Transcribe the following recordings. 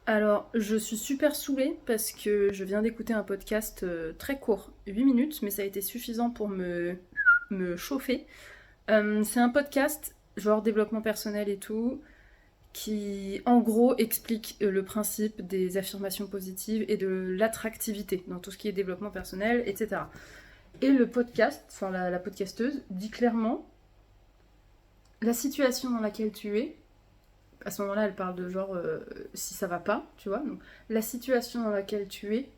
Alors, je suis super saoulée parce que je viens d'écouter un podcast très court, 8 minutes, mais ça a été suffisant pour me chauffer. C'est un podcast, genre développement personnel et tout, qui en gros explique le principe des affirmations positives et de l'attractivité dans tout ce qui est développement personnel, etc. Et le podcast, enfin la podcasteuse, dit clairement la situation dans laquelle tu es. À ce moment-là, elle parle de genre si ça va pas, tu vois. Donc, la situation dans laquelle tu es,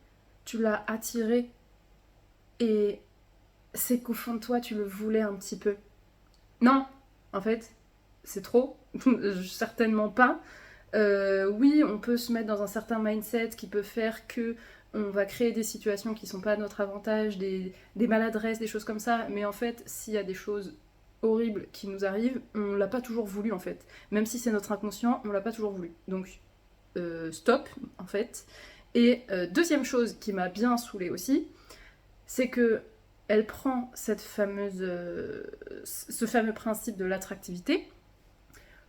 tu l'as attirée et c'est qu'au fond de toi, tu le voulais un petit peu. Non, en fait, c'est trop. Certainement pas. Oui, on peut se mettre dans un certain mindset qui peut faire que on va créer des situations qui sont pas à notre avantage, des maladresses, des choses comme ça. Mais en fait, s'il y a des choses horribles qui nous arrivent, on l'a pas toujours voulu en fait. Même si c'est notre inconscient, on l'a pas toujours voulu. Donc, stop en fait. Et deuxième chose qui m'a bien saoulée aussi, c'est que elle prend ce fameux principe de l'attractivité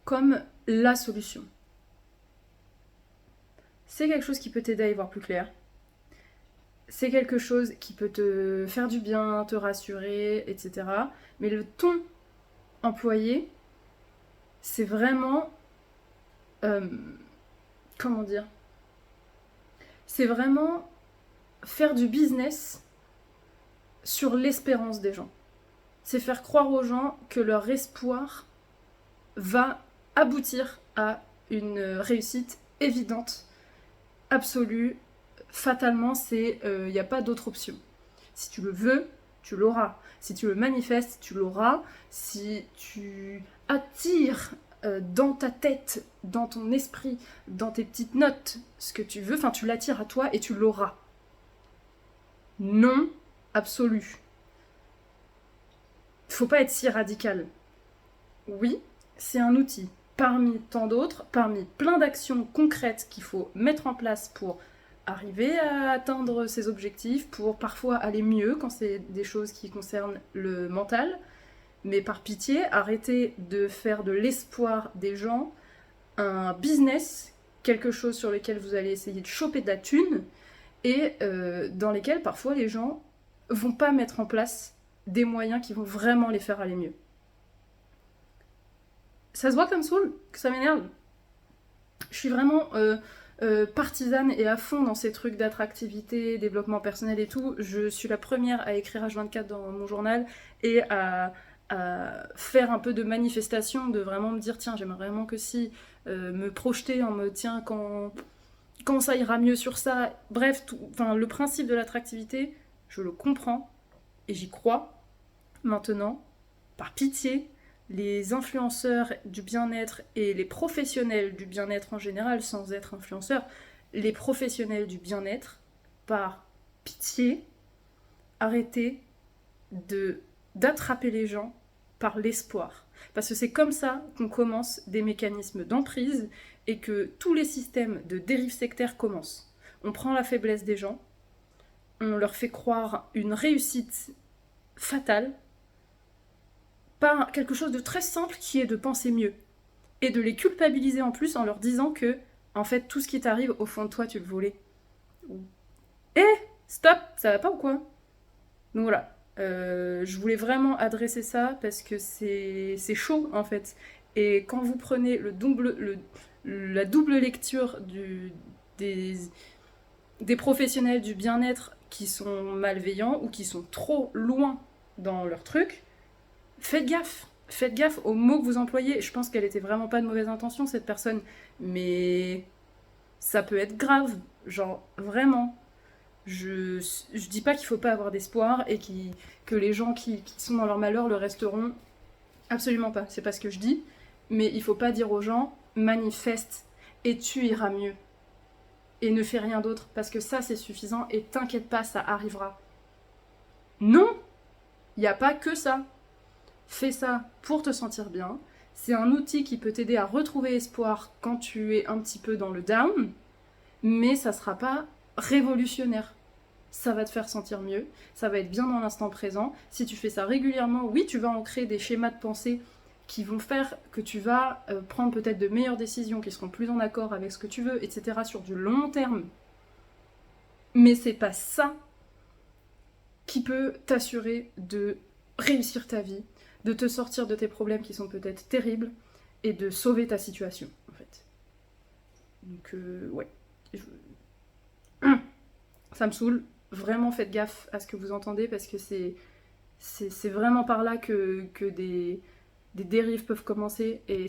comme la solution. C'est quelque chose qui peut t'aider à y voir plus clair. C'est quelque chose qui peut te faire du bien, te rassurer, etc. Mais le ton employé, c'est vraiment... euh, comment dire? C'est vraiment faire du business sur l'espérance des gens. C'est faire croire aux gens que leur espoir va aboutir à une réussite évidente, absolue, fatalement, il n'y a pas d'autre option. Si tu le veux, tu l'auras. Si tu le manifestes, tu l'auras. Si tu attires dans ta tête, dans ton esprit, dans tes petites notes, ce que tu veux, enfin tu l'attires à toi et tu l'auras. Non absolu. Faut pas être si radical. Oui, c'est un outil parmi tant d'autres, parmi plein d'actions concrètes qu'il faut mettre en place pour arriver à atteindre ses objectifs, pour parfois aller mieux quand c'est des choses qui concernent le mental. Mais par pitié, arrêtez de faire de l'espoir des gens un business, quelque chose sur lequel vous allez essayer de choper de la thune et dans lesquels parfois les gens vont pas mettre en place des moyens qui vont vraiment les faire aller mieux. Ça se voit comme saoul, que ça m'énerve. Je suis vraiment partisane et à fond dans ces trucs d'attractivité, développement personnel et tout. Je suis la première à écrire H24 dans mon journal et à faire un peu de manifestation, de vraiment me dire tiens, j'aimerais vraiment que si, me projeter en mode tiens, quand ça ira mieux sur ça. Bref, le principe de l'attractivité, je le comprends et j'y crois. Maintenant, par pitié, les influenceurs du bien-être et les professionnels du bien-être en général, sans être influenceurs, les professionnels du bien-être, par pitié, arrêtez d'attraper les gens par l'espoir. Parce que c'est comme ça qu'on commence des mécanismes d'emprise et que tous les systèmes de dérive sectaire commencent. On prend la faiblesse des gens, on leur fait croire une réussite fatale par quelque chose de très simple qui est de penser mieux. Et de les culpabiliser en plus en leur disant que, en fait, tout ce qui t'arrive, au fond de toi, tu le voulais. Eh, stop, ça va pas ou quoi? Donc voilà, je voulais vraiment adresser ça parce que c'est chaud en fait. Et quand vous prenez la double lecture des, des professionnels du bien-être qui sont malveillants ou qui sont trop loin dans leur truc, faites gaffe. Faites gaffe aux mots que vous employez. Je pense qu'elle était vraiment pas de mauvaise intention, cette personne. Mais ça peut être grave. Genre, vraiment. Je dis pas qu'il faut pas avoir d'espoir et que les gens qui sont dans leur malheur le resteront. Absolument pas. C'est pas ce que je dis. Mais il faut pas dire aux gens manifeste et tu iras mieux. Et ne fais rien d'autre. Parce que ça, c'est suffisant. Et t'inquiète pas, ça arrivera. Non! Il n'y a pas que ça. Fais ça pour te sentir bien. C'est un outil qui peut t'aider à retrouver espoir quand tu es un petit peu dans le down, mais ça sera pas révolutionnaire. Ça va te faire sentir mieux, ça va être bien dans l'instant présent. Si tu fais ça régulièrement, oui, tu vas ancrer des schémas de pensée qui vont faire que tu vas prendre peut-être de meilleures décisions, qui seront plus en accord avec ce que tu veux, etc. sur du long terme. Mais c'est pas ça qui peut t'assurer de réussir ta vie, de te sortir de tes problèmes qui sont peut-être terribles, et de sauver ta situation, en fait. Donc, ouais. Ça me saoule. Vraiment, faites gaffe à ce que vous entendez, parce que c'est vraiment par là que des dérives peuvent commencer, et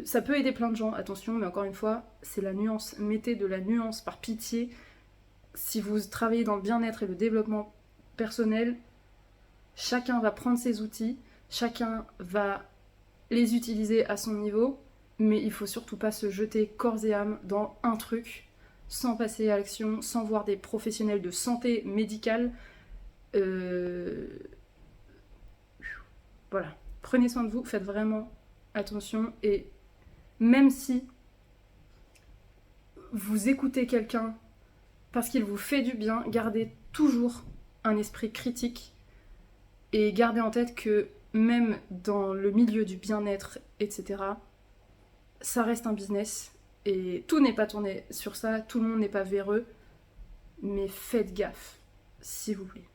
ça peut aider plein de gens, attention, mais encore une fois, c'est la nuance. Mettez de la nuance par pitié. Si vous travaillez dans le bien-être et le développement personnel, chacun va prendre ses outils, chacun va les utiliser à son niveau, mais il faut surtout pas se jeter corps et âme dans un truc sans passer à l'action, sans voir des professionnels de santé médicale. Voilà, prenez soin de vous, faites vraiment attention, et même si vous écoutez quelqu'un parce qu'il vous fait du bien, gardez toujours un esprit critique et gardez en tête que même dans le milieu du bien-être, etc., ça reste un business et tout n'est pas tourné sur ça, tout le monde n'est pas véreux, mais faites gaffe, s'il vous plaît.